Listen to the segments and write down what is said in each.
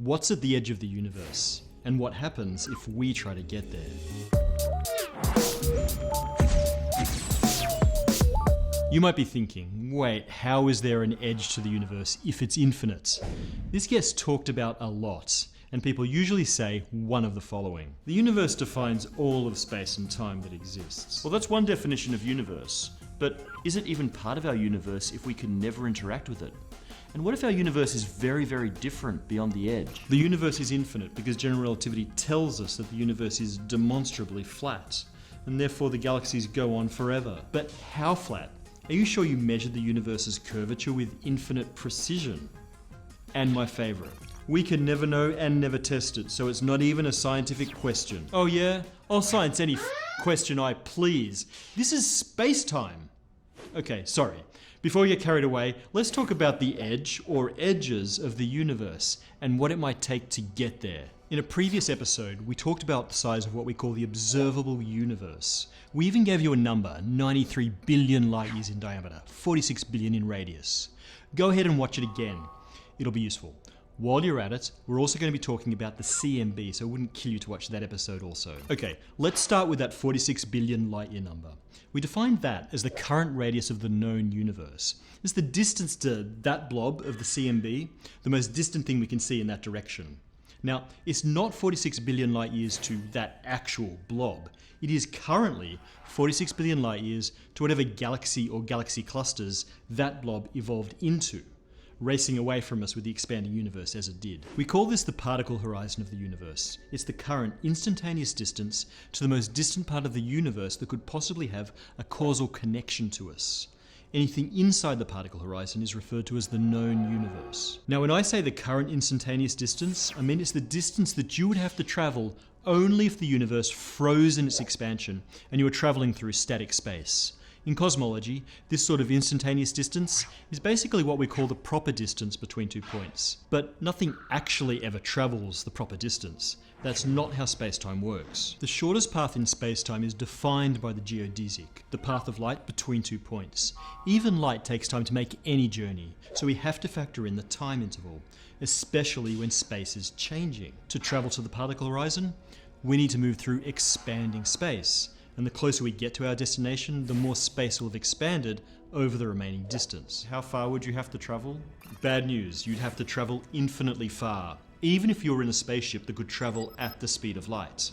What's at the edge of the universe? And what happens if we try to get there? You might be thinking, wait, how is there an edge to the universe if it's infinite? This gets talked about a lot, and people usually say one of the following. The universe defines all of space and time that exists. Well, that's one definition of universe, but is it even part of our universe if we can never interact with it? And what if our universe is very, very different beyond the edge? The universe is infinite because general relativity tells us that the universe is demonstrably flat, and therefore the galaxies go on forever. But how flat? Are you sure you measured the universe's curvature with infinite precision? And my favorite, we can never know and never test it, so it's not even a scientific question. Oh yeah? I'll science any question I please. This is space-time. Okay, sorry. Before we get carried away, let's talk about the edge or edges of the universe and what it might take to get there. In a previous episode, we talked about the size of what we call the observable universe. We even gave you a number, 93 billion light years in diameter, 46 billion in radius. Go ahead and watch it again. It'll be useful. While you're at it, we're also going to be talking about the CMB, so it wouldn't kill you to watch that episode also. Okay, let's start with that 46 billion light year number. We defined that as the current radius of the known universe. It's the distance to that blob of the CMB, the most distant thing we can see in that direction. Now, it's not 46 billion light years to that actual blob. It is currently 46 billion light years to whatever galaxy or galaxy clusters that blob evolved into, racing away from us with the expanding universe as it did. We call this the particle horizon of the universe. It's the current instantaneous distance to the most distant part of the universe that could possibly have a causal connection to us. Anything inside the particle horizon is referred to as the known universe. Now, when I say the current instantaneous distance, I mean it's the distance that you would have to travel only if the universe froze in its expansion and you were traveling through static space. In cosmology, this sort of instantaneous distance is basically what we call the proper distance between 2 points. But nothing actually ever travels the proper distance. That's not how space-time works. The shortest path in space-time is defined by the geodesic, the path of light between 2 points. Even light takes time to make any journey, so we have to factor in the time interval, especially when space is changing. To travel to the particle horizon, we need to move through expanding space. And the closer we get to our destination, the more space will have expanded over the remaining distance. How far would you have to travel? Bad news, you'd have to travel infinitely far, even if you were in a spaceship that could travel at the speed of light.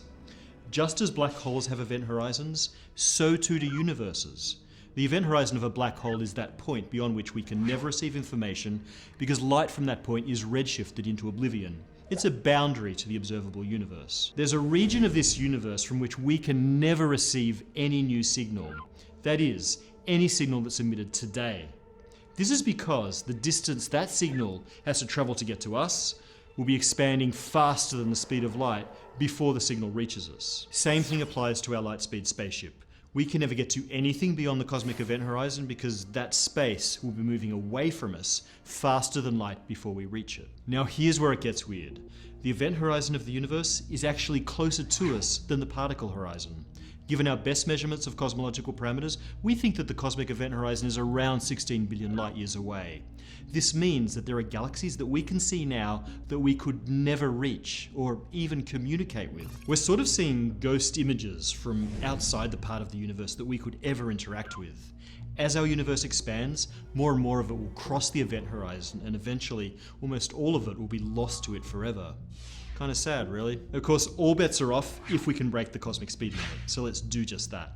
Just as black holes have event horizons, so too do universes. The event horizon of a black hole is that point beyond which we can never receive information because light from that point is redshifted into oblivion. It's a boundary to the observable universe. There's a region of this universe from which we can never receive any new signal. That is, any signal that's emitted today. This is because the distance that signal has to travel to get to us will be expanding faster than the speed of light before the signal reaches us. Same thing applies to our light speed spaceship. We can never get to anything beyond the cosmic event horizon because that space will be moving away from us faster than light before we reach it. Now here's where it gets weird. The event horizon of the universe is actually closer to us than the particle horizon. Given our best measurements of cosmological parameters, we think that the cosmic event horizon is around 16 billion light years away. This means that there are galaxies that we can see now that we could never reach or even communicate with. We're sort of seeing ghost images from outside the part of the universe that we could ever interact with. As our universe expands, more and more of it will cross the event horizon, and eventually almost all of it will be lost to it forever. Kind of sad, really. Of course, all bets are off if we can break the cosmic speed limit, so let's do just that.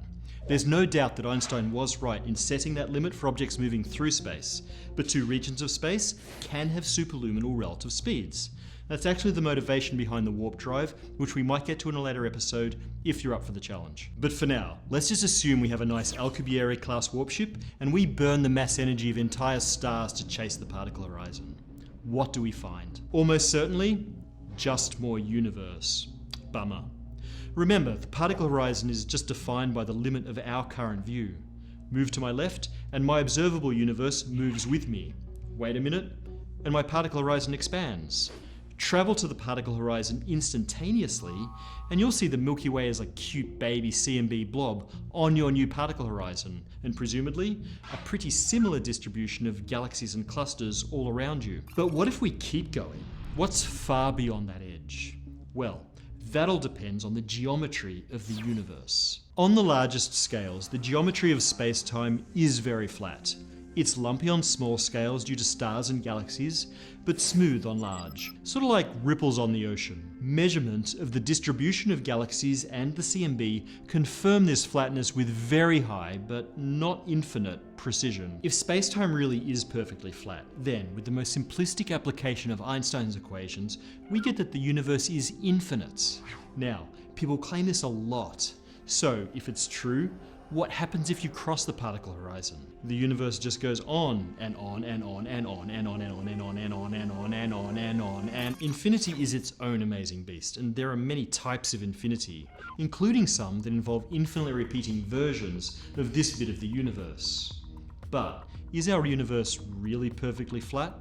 There's no doubt that Einstein was right in setting that limit for objects moving through space, but two regions of space can have superluminal relative speeds. That's actually the motivation behind the warp drive, which we might get to in a later episode if you're up for the challenge. But for now, let's just assume we have a nice Alcubierre-class warp ship and we burn the mass energy of entire stars to chase the particle horizon. What do we find? Almost certainly, just more universe. Bummer. Remember, the particle horizon is just defined by the limit of our current view. Move to my left, and my observable universe moves with me. Wait a minute, and my particle horizon expands. Travel to the particle horizon instantaneously, and you'll see the Milky Way as a cute baby CMB blob on your new particle horizon, and presumably a pretty similar distribution of galaxies and clusters all around you. But what if we keep going? What's far beyond that edge? Well, that all depends on the geometry of the universe. On the largest scales, the geometry of space-time is very flat. It's lumpy on small scales due to stars and galaxies, but smooth on large, sort of like ripples on the ocean. Measurement of the distribution of galaxies and the CMB confirm this flatness with very high, but not infinite, precision. If space-time really is perfectly flat, then with the most simplistic application of Einstein's equations, we get that the universe is infinite. Now, people claim this a lot. So, if it's true, what happens if you cross the particle horizon? The universe just goes on and on and on and on and on and on and on and on and on and on and on, and infinity is its own amazing beast, and there are many types of infinity, including some that involve infinitely repeating versions of this bit of the universe. But is our universe really perfectly flat?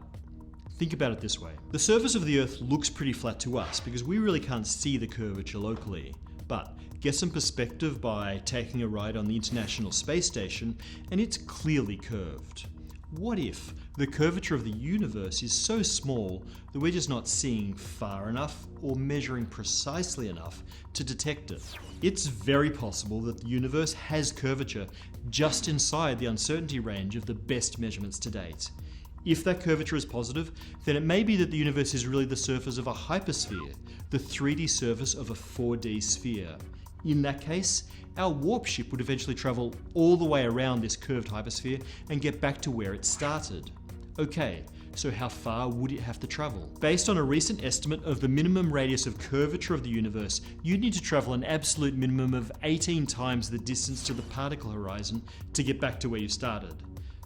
Think about it this way. The surface of the Earth looks pretty flat to us because we really can't see the curvature locally. But get some perspective by taking a ride on the International Space Station, and it's clearly curved. What if the curvature of the universe is so small that we're just not seeing far enough or measuring precisely enough to detect it? It's very possible that the universe has curvature just inside the uncertainty range of the best measurements to date. If that curvature is positive, then it may be that the universe is really the surface of a hypersphere, the 3D surface of a 4D sphere. In that case, our warp ship would eventually travel all the way around this curved hypersphere and get back to where it started. Okay, so how far would it have to travel? Based on a recent estimate of the minimum radius of curvature of the universe, you'd need to travel an absolute minimum of 18 times the distance to the particle horizon to get back to where you started,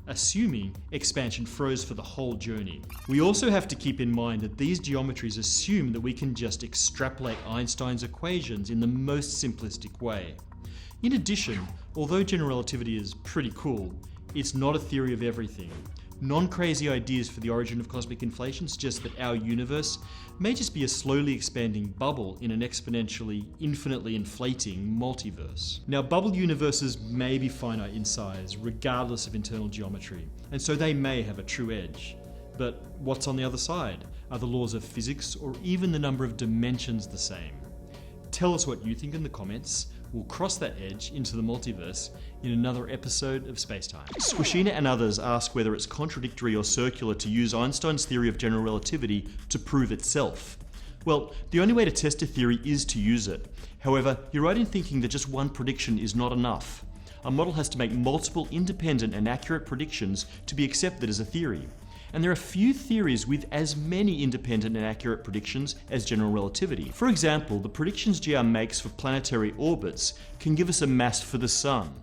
assuming expansion froze for the whole journey. We also have to keep in mind that these geometries assume that we can just extrapolate Einstein's equations in the most simplistic way. In addition, although general relativity is pretty cool, it's not a theory of everything. Non-crazy ideas for the origin of cosmic inflation suggest that our universe may just be a slowly expanding bubble in an exponentially, infinitely inflating multiverse. Now, bubble universes may be finite in size, regardless of internal geometry, and so they may have a true edge. But what's on the other side? Are the laws of physics or even the number of dimensions the same? Tell us what you think in the comments. We'll cross that edge into the multiverse in another episode of Spacetime. Squishina and others ask whether it's contradictory or circular to use Einstein's theory of general relativity to prove itself. Well, the only way to test a theory is to use it. However, you're right in thinking that just one prediction is not enough. A model has to make multiple independent and accurate predictions to be accepted as a theory. And there are few theories with as many independent and accurate predictions as general relativity. For example, the predictions GR makes for planetary orbits can give us a mass for the Sun.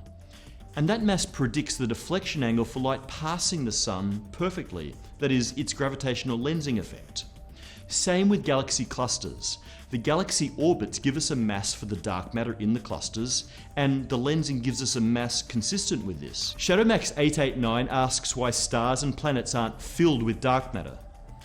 And that mass predicts the deflection angle for light passing the Sun perfectly, that is, its gravitational lensing effect. Same with galaxy clusters. The galaxy orbits give us a mass for the dark matter in the clusters, and the lensing gives us a mass consistent with this. ShadowMax889 asks why stars and planets aren't filled with dark matter.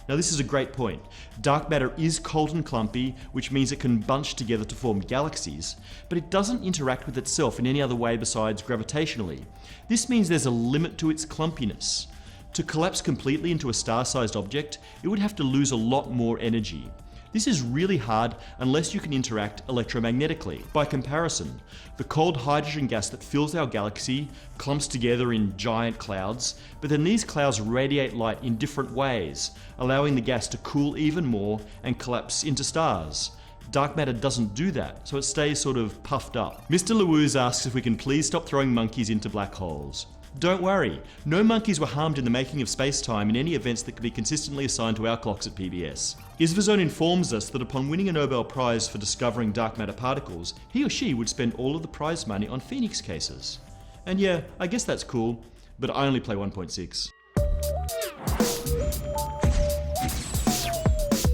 Now this is a great point. Dark matter is cold and clumpy, which means it can bunch together to form galaxies, but it doesn't interact with itself in any other way besides gravitationally. This means there's a limit to its clumpiness. To collapse completely into a star-sized object, it would have to lose a lot more energy. This is really hard unless you can interact electromagnetically. By comparison, the cold hydrogen gas that fills our galaxy clumps together in giant clouds, but then these clouds radiate light in different ways, allowing the gas to cool even more and collapse into stars. Dark matter doesn't do that, so it stays sort of puffed up. Mr. Lewis asks if we can please stop throwing monkeys into black holes. Don't worry, no monkeys were harmed in the making of space-time in any events that could be consistently assigned to our clocks at PBS. Isvazone informs us that upon winning a Nobel Prize for discovering dark matter particles, he or she would spend all of the prize money on Phoenix cases. And yeah, I guess that's cool, but I only play 1.6.